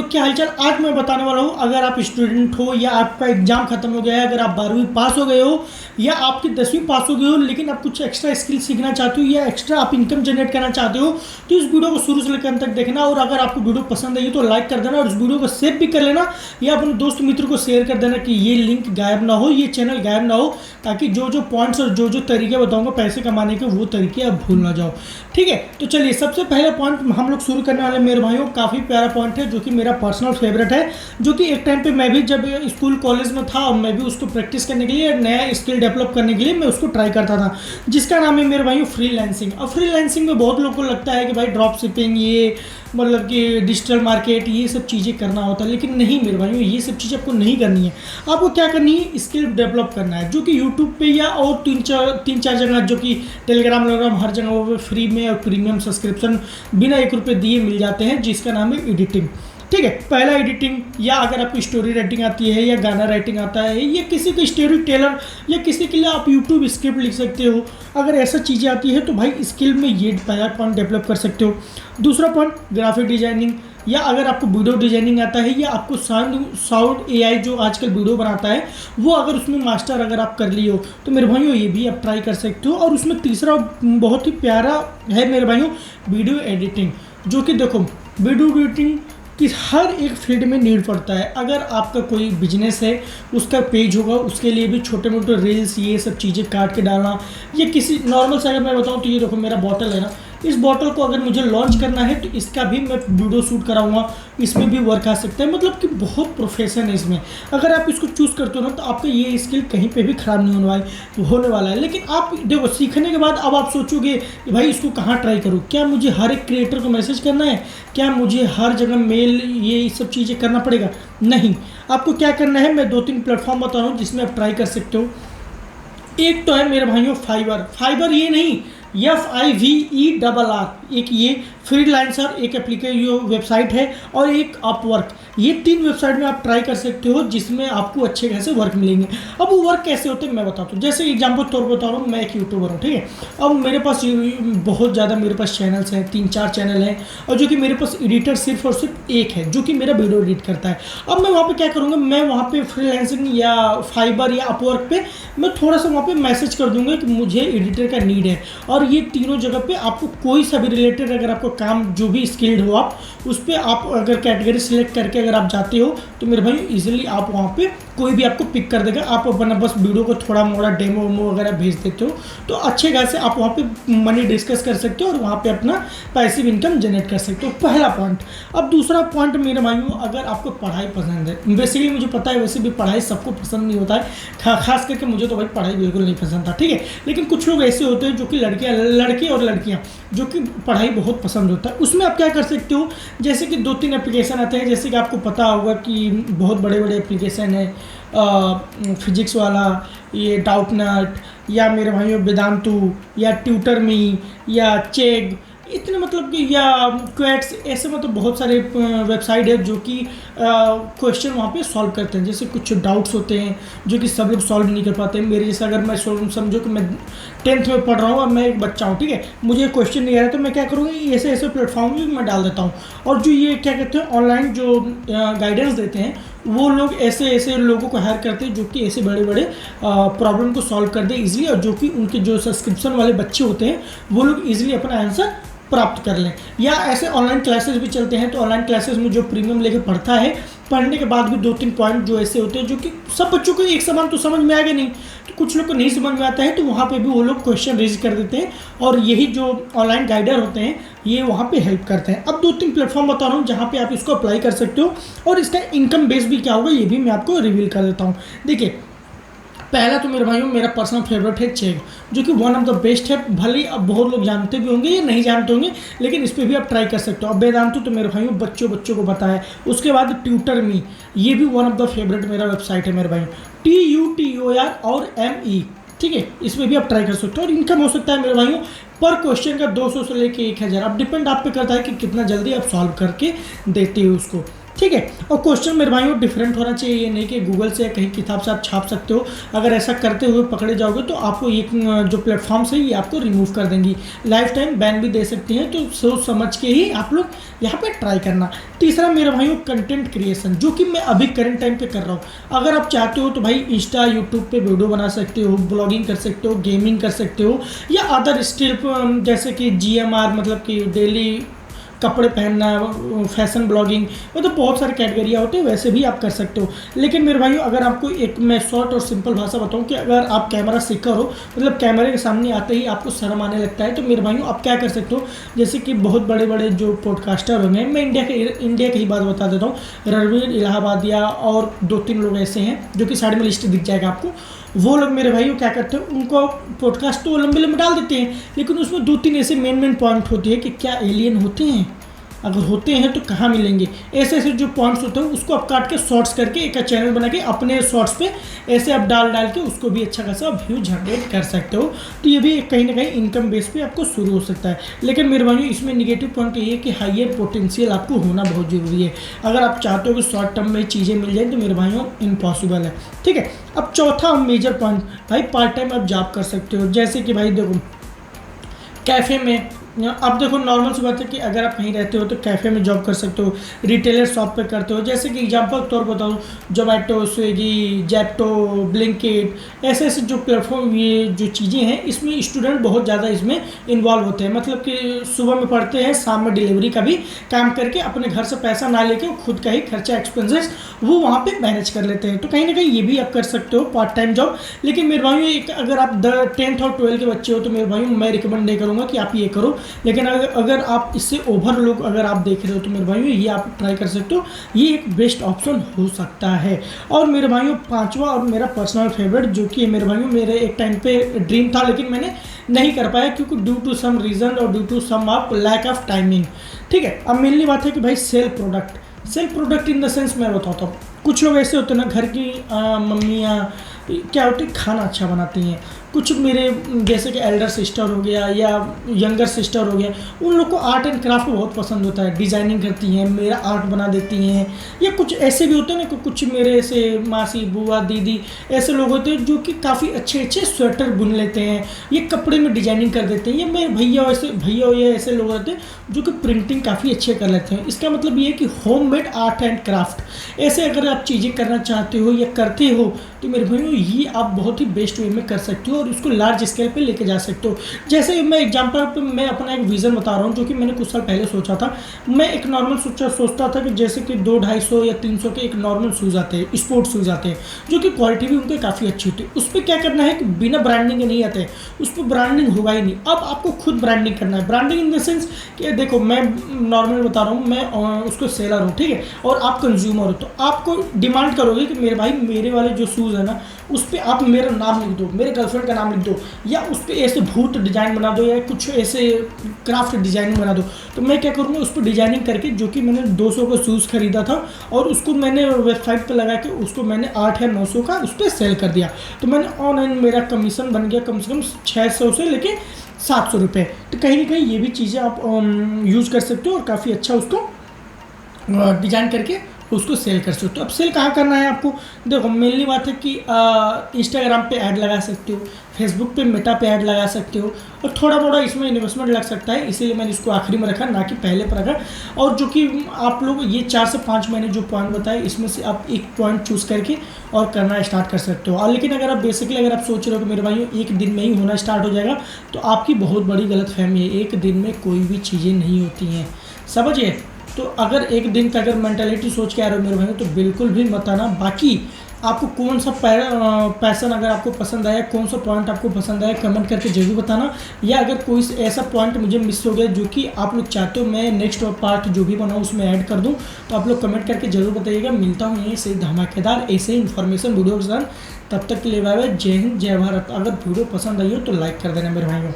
भाइयों, क्या हालचाल। आज मैं बताने वाला हूँ, अगर आप स्टूडेंट हो या आपका एग्जाम खत्म हो गया है, अगर आप 12वीं पास हो गए हो या आपकी 10वीं पास हो गए हो, लेकिन आप कुछ एक्स्ट्रा स्किल सीखना चाहते हो या एक्स्ट्रा आप इनकम जनरेट करना चाहते हो, तो इस वीडियो को शुरू से लेकर अंत तक देखना। और अगर आपको वीडियो पसंद आई तो लाइक कर देना और इस वीडियो को सेव भी कर लेना या अपने दोस्त मित्र को शेयर कर देना कि ये लिंक गायब ना हो, ये चैनल गायब ना हो, ताकि जो जो पॉइंट्स और जो जो तरीके बताऊंगा पैसे कमाने के, वो तरीके आप भूल ना जाओ। ठीक है, तो चलिए सबसे पहले पॉइंट हम लोग शुरू करने वाले मेरे भाइयों, काफ़ी प्यारा पॉइंट है जो कि मेरा पर्सनल फेवरेट है, जो कि एक टाइम पे मैं भी जब स्कूल कॉलेज में था, मैं भी उसको प्रैक्टिस करने के लिए, नया स्किल डेवलप करने के लिए मैं उसको ट्राई करता था, जिसका नाम है मेरे भाइयों फ्रीलांसिंग। अब फ्रीलांसिंग में बहुत लोगों को लगता है कि भाई ड्रॉप शिपिंग, ये मतलब कि डिजिटल मार्केट, ये सब चीज़ें करना होता है, लेकिन नहीं मेरे भाइयों, ये सब चीज़ें आपको नहीं करनी है। आपको क्या करनी है, स्किल डेवलप करना है, जो कि यूट्यूब पे या और तीन चार जगह, जो कि टेलीग्राम हर जगह वो फ्री में और प्रीमियम सब्सक्रिप्शन बिना 1 रुपये दिए मिल जाते हैं, जिसका नाम है एडिटिंग। ठीक है, पहला एडिटिंग, या अगर आपको स्टोरी राइटिंग आती है या गाना राइटिंग आता है या किसी को स्टोरी टेलर या किसी के लिए आप यूट्यूब स्क्रिप्ट लिख सकते हो, अगर ऐसा चीज़ें आती है तो भाई स्किल में ये पहला पॉइंट डेवलप कर सकते हो। दूसरा पॉइंट ग्राफिक डिजाइनिंग, या अगर आपको वीडियो डिजाइनिंग आता है या आपको साउंड एआई जो आजकल वीडियो बनाता है, वो अगर उसमें मास्टर अगर आप कर लिए हो तो मेरे भाइयों ये भी आप ट्राई कर सकते हो। और उसमें तीसरा बहुत ही प्यारा है मेरे भाइयों, वीडियो एडिटिंग, जो कि देखो वीडियो एडिटिंग कि हर एक फील्ड में नीड पड़ता है। अगर आपका कोई बिजनेस है, उसका पेज होगा, उसके लिए भी छोटे मोटे रील्स, ये सब चीज़ें काट के डालना, या किसी नॉर्मल से अगर मैं बताऊँ तो ये देखो मेरा बॉटल है ना, इस बॉटल को अगर मुझे लॉन्च करना है तो इसका भी मैं वीडियो शूट कराऊंगा, इसमें भी वर्क आ सकता है। मतलब कि बहुत प्रोफेशन है इसमें। अगर आप इसको चूज़ करते हो ना तो आपका ये स्किल कहीं पे भी ख़राब नहीं होने वाला है। लेकिन आप देखो सीखने के बाद अब आप सोचोगे कि भाई इसको कहाँ ट्राई करूँ, क्या मुझे हर एक क्रिएटर को मैसेज करना है, क्या मुझे हर जगह मेल ये सब चीज़ें करना पड़ेगा? नहीं, आपको क्या करना है, मैं 2-3 प्लेटफॉर्म बता रहा हूँ जिसमें आप ट्राई कर सकते हो। एक तो है मेरे भाइयों फाइबर, ये नहीं FIVERR, एक ये फ्रीलांसर एक एप्लीकेशन वेबसाइट है, और एक अपवर्क। ये 3 वेबसाइट में आप ट्राई कर सकते हो जिसमें आपको अच्छे खासे वर्क मिलेंगे। अब वो वर्क कैसे होते हैं मैं बताता हूँ। जैसे एग्जाम्पल तौर पर बता रहा हूँ, मैं एक यूट्यूबर हूँ, ठीक है। अब मेरे पास बहुत ज़्यादा मेरे पास चैनल्स हैं, 3-4 चैनल हैं, और जो कि मेरे पास एडिटर सिर्फ और सिर्फ एक है जो कि मेरा वीडियो एडिट करता है। अब मैं वहाँ पर क्या करूँगा, मैं वहाँ पर फ्रीलांसिंग या फाइबर या अपवर्क पे मैं थोड़ा सा वहाँ पर मैसेज कर दूँगा कि मुझे एडिटर का नीड है। और ये तीनों जगह पे आपको कोई सा भी रिलेटेड अगर आपको काम जो भी स्किल्ड हो, आप उस पर आप अगर कैटेगरी सिलेक्ट करके अगर आप जाते हो तो मेरे भाई इजीली आप वहाँ पे कोई भी आपको पिक कर देगा। आप अपना बस वीडियो को थोड़ा मोड़ा डेमो वेमो वगैरह भेज देते हो तो अच्छे खासे आप वहाँ पे मनी डिस्कस कर सकते हो और वहाँ पे अपना पैसिव इनकम जनरेट कर सकते हो, पहला पॉइंट। अब दूसरा पॉइंट मेरे भाइयों, अगर आपको पढ़ाई पसंद है, बेसिकली मुझे पता है वैसे भी पढ़ाई सबको पसंद नहीं होता है, खास करके मुझे तो भाई पढ़ाई बिल्कुल नहीं पसंद था, ठीक है। लेकिन कुछ लोग ऐसे होते हैं जो कि लड़के और लड़कियाँ जो कि पढ़ाई बहुत पसंद होता है, उसमें आप क्या कर सकते हो, जैसे कि 2-3 एप्लीकेशन आते हैं। जैसे कि आपको पता होगा कि बहुत बड़े बड़े एप्लीकेशन है, फिजिक्स वाला, ये डाउटनट, या मेरे भाइयों वेदांतु, या ट्यूटरमी, या चेग, इतने मतलब कि, या क्वेट्स, ऐसे मतलब बहुत सारे वेबसाइट है जो कि क्वेश्चन वहाँ पे सॉल्व करते हैं। जैसे कुछ डाउट्स होते हैं जो कि सब लोग सॉल्व नहीं कर पाते हैं। मेरे जैसे अगर मैं समझो कि मैं 10th में पढ़ रहा हूँ और मैं एक बच्चा हूँ, ठीक है, मुझे क्वेश्चन नहीं आ रहा है, तो मैं क्या करूँगा, ऐसे ऐसे प्लेटफॉर्म भी मैं डाल देता हूँ। और जो ये क्या कहते हैं ऑनलाइन जो गाइडेंस देते हैं, वो लोग ऐसे ऐसे लोगों को हायर करते हैं जो कि ऐसे बड़े बड़े प्रॉब्लम को सॉल्व कर दे ईजिली, और जो कि उनके जो सब्सक्रिप्शन वाले बच्चे होते हैं वो लोग ईजिली अपना आंसर प्राप्त कर लें। या ऐसे ऑनलाइन क्लासेस भी चलते हैं, तो ऑनलाइन क्लासेस में जो प्रीमियम लेके पढ़ता है, पढ़ने के बाद भी 2-3 पॉइंट जो ऐसे होते हैं जो कि सब बच्चों को एक समान तो समझ में आएगा नहीं, तो कुछ लोग को नहीं समझ में आता है, तो वहाँ पे भी वो लोग क्वेश्चन रेज कर देते हैं, और यही जो ऑनलाइन गाइडर होते हैं ये वहाँ पे हेल्प करते हैं। अब 2-3 प्लेटफॉर्म बता रहा हूँ जहाँ पे आप इसको अप्लाई कर सकते हो, और इसका इनकम बेस भी क्या होगा ये भी मैं आपको रिवील कर देता हूँ। देखिए, पहला तो मेरे भाइयों मेरा पर्सनल फेवरेट है चेग, जो कि वन ऑफ द बेस्ट है। भले अब बहुत लोग जानते भी होंगे या नहीं जानते होंगे, लेकिन इस पर भी आप ट्राई कर सकते हो। अब वेदांतु तो मेरे भाइयों बच्चों को पता है। उसके बाद ट्यूटरमी, ये भी वन ऑफ द फेवरेट मेरा वेबसाइट है मेरे भाइयों, TUTOR और ME, ठीक है, इसमें भी आप ट्राई कर सकते हो। और इनकम हो सकता है मेरे भाइयों पर क्वेश्चन का 200 से लेके 1000, अब डिपेंड आप पे करता है कि कितना जल्दी आप सॉल्व करके देते हो उसको, ठीक है। और क्वेश्चन मेरे भाइयों डिफरेंट होना चाहिए, ये नहीं कि गूगल से या कहीं किताब से आप छाप सकते हो। अगर ऐसा करते हुए पकड़े जाओगे तो आपको एक जो प्लेटफॉर्म्स है ये आपको रिमूव कर देंगी, लाइफ टाइम बैन भी दे सकती हैं। तो सोच समझ के ही आप लोग यहाँ पे ट्राई करना। तीसरा मेरे भाइयों कंटेंट क्रिएशन, जो कि मैं अभी करंट टाइम पे कर रहा हूँ। अगर आप चाहते हो तो भाई इंस्टा यूट्यूब पे वीडियो बना सकते हो, ब्लॉगिंग कर सकते हो, गेमिंग कर सकते हो, या अदर स्टिल जैसे कि GMR मतलब कि डेली कपड़े पहनना, फैशन ब्लॉगिंग, मतलब बहुत सारे कैटेगरियाँ होते हैं, वैसे भी आप कर सकते हो। लेकिन मेरे भाइयों अगर आपको एक मैं शॉर्ट और सिंपल भाषा बताऊं कि अगर आप कैमरा सीखर हो, मतलब कैमरे के सामने आते ही आपको शर्म आने लगता है, तो मेरे भाइयों आप क्या कर सकते हो, जैसे कि बहुत बड़े बड़े जो पॉडकास्टर होंगे, मैं इंडिया की ही बात बता देता हूँ, रणवीर इलाहाबादिया और 2-3 लोग ऐसे हैं जो कि साइड में लिस्ट दिख जाएगा आपको। वो लोग मेरे भाइयों क्या करते हैं, उनको पॉडकास्ट तो लंबे लंबे डाल देते हैं, लेकिन उसमें 2-3 ऐसे मेन पॉइंट होती है कि क्या एलियन होते हैं, अगर होते हैं तो कहाँ मिलेंगे, ऐसे ऐसे जो पॉइंट्स होते हैं उसको आप काट के शॉर्ट्स करके एक चैनल बना के अपने शॉर्ट्स पे ऐसे आप डाल के उसको भी अच्छा खासा व्यू जनरेट कर सकते हो। तो ये भी कहीं ना कहीं इनकम बेस पे आपको शुरू हो सकता है। लेकिन मेरे भाइयों इसमें निगेटिव पॉइंट ये है कि हाइयर पोटेंशियल आपको होना बहुत ज़रूरी है। अगर आप चाहते हो कि शॉर्ट टर्म में चीज़ें मिल जाए तो मेरे भाइयों इम्पॉसिबल है। ठीक है। अब चौथा मेजर पॉइंट, भाई पार्ट टाइम आप जॉब कर सकते हो, जैसे कि भाई देखो कैफ़े में, अब देखो नॉर्मल सी बात है कि अगर आप कहीं रहते हो तो कैफ़े में जॉब कर सकते हो, रिटेलर शॉप पे करते हो, जैसे कि एग्जांपल तौर बताऊँ जोमेटो, स्विगी, जेप्टो, ब्लिंकिट, ऐसे ऐसे जो प्लेटफॉर्म, ये जो चीज़ें हैं इसमें स्टूडेंट बहुत ज़्यादा इसमें इन्वॉल्व होते हैं। मतलब कि सुबह में पढ़ते हैं, शाम में डिलीवरी का भी काम करके अपने घर से पैसा ना लेके खुद का ही खर्चा एक्सपेंसेस वो वहाँ पर मैनेज कर लेते हैं। तो कहीं ना कहीं ये भी आप कर सकते हो पार्ट टाइम जॉब। लेकिन मेरे भाइयों एक अगर आप 10th और 12th के बच्चे हो तो मेरे भाइयों मैं रिकमेंड नहीं करूँगा कि आप ये करो। लेकिन अगर आप इससे ओवर लोग अगर आप देख रहे हो तो मेरे भाइयों ये आप ट्राई कर सकते हो, ये एक बेस्ट ऑप्शन हो सकता है। और मेरे भाइयों पांचवा और मेरा पर्सनल फेवरेट, जो कि मेरे भाइयों मेरे एक टाइम पे ड्रीम था लेकिन मैंने नहीं कर पाया क्योंकि ड्यू टू सम रीज़न और due to some of lack of timing. ठीक है। अब मेनली बात है कि भाई self product in the sense मैं बताता हूँ, कुछ लोग ऐसे होते हैं ना, घर की मम्मियाँ क्या होती है खाना अच्छा बनाती हैं, कुछ मेरे जैसे कि एल्डर सिस्टर हो गया या यंगर सिस्टर हो गया, उन लोग को आर्ट एंड क्राफ्ट बहुत पसंद होता है, डिज़ाइनिंग करती हैं, मेरा आर्ट बना देती हैं। या कुछ ऐसे भी होते हैं ना कि कुछ मेरे ऐसे मासी, बुआ, दीदी ऐसे लोग होते हैं जो कि काफ़ी अच्छे अच्छे स्वेटर बुन लेते हैं, ये कपड़े में डिजाइनिंग कर देते हैं। या मेरे भैया या ऐसे लोग रहते हैं जो कि प्रिंटिंग काफ़ी अच्छे कर लेते हैं। इसका मतलब ये है कि होममेड आर्ट एंड क्राफ्ट ऐसे अगर आप चीज़ें करना चाहते हो या करते हो तो मेरे भाइयों ये आप बहुत ही बेस्ट वे में कर सकते हो और इसको लार्ज स्केल पे लेके जा सकते हो। जैसे मैं एग्जांपल पे मैं अपना एक विज़न बता रहा हूँ जो कि मैंने कुछ साल पहले सोचा था। मैं एक नॉर्मल सोचता था कि जैसे कि 200-250 या 300 के एक नॉर्मल शूज़ आते हैं, स्पोर्ट्स शूज़ आते हैं जो कि क्वालिटी भी उनकी काफ़ी अच्छी होती है। उस पर क्या करना है कि बिना ब्रांडिंग के नहीं आते, उस पर ब्रांडिंग होगा ही नहीं। अब आपको खुद ब्रांडिंग करना है। ब्रांडिंग इन द सेंस कि देखो मैं नॉर्मल बता रहा हूँ, मैं उसको सेलर हूँ, ठीक है, और आप कंज्यूमर हो, तो आपको डिमांड करोगे कि मेरे भाई मेरे वाले जो शूज़ है ना उस पर आप मेरा नाम लिख दो, मेरे गर्लफ्रेंड का नाम लिख दो, या उस पर ऐसे भूत डिज़ाइन बना दो या कुछ ऐसे क्राफ्ट डिज़ाइनिंग बना दो। तो मैं क्या करूँगा, उस पर डिज़ाइनिंग करके, जो कि मैंने 200 का शूज़ खरीदा था और उसको मैंने वेबसाइट पर लगा के उसको मैंने 8 या 900 का उस पर सेल कर दिया। तो मैंने ऑनलाइन मेरा कमीशन बन गया कम से कम 600 से लेके 700 रुपये। तो कहीं ना कहीं ये भी चीज़ें आप यूज़ कर सकते हो और काफ़ी अच्छा उसको डिज़ाइन करके उसको सेल कर सकते हो। अब सेल कहाँ करना है आपको, देखो मेनली बात है कि इंस्टाग्राम पे ऐड लगा सकते हो, फेसबुक पे मेटा पे ऐड लगा सकते हो, और थोड़ा मोड़ा इसमें इन्वेस्टमेंट लग सकता है, इसीलिए मैंने इसको आखिरी में रखा ना कि पहले पर रखा। और जो कि आप लोग ये 4 से 5 महीने जो पॉइंट बताए इसमें से आप एक पॉइंट चूज़ करके और करना स्टार्ट कर सकते हो। और लेकिन अगर आप बेसिकली अगर आप सोच रहे हो कि मेरे भाइयों एक दिन में ही होना स्टार्ट हो जाएगा, तो आपकी बहुत बड़ी गलतफहमी है। एक दिन में कोई भी चीज़ें नहीं होती हैं, समझिए। तो अगर एक दिन का अगर मेंटालिटी सोच के आ रहे हो मेरे भाई तो बिल्कुल भी मत आना। बाकी आपको कौन सा पैसन अगर आपको पसंद आया, कौन सा पॉइंट आपको पसंद आया, कमेंट करके जरूर बताना। या अगर कोई ऐसा पॉइंट मुझे मिस हो गया जो कि आप लोग चाहते हो मैं नेक्स्ट पार्ट जो भी बनाऊँ उसमें ऐड कर दूँ, तो आप लोग कमेंट करके जरूर बताइएगा। मिलता हूँ यहीं से धमाकेदार ऐसे ही इन्फॉर्मेशन वीडियो के साथ। तब तक के लिए बाय बाय, जय हिंद, जय भारत। अगर वीडियो पसंद आई हो तो लाइक कर देना मेरे भाइयों।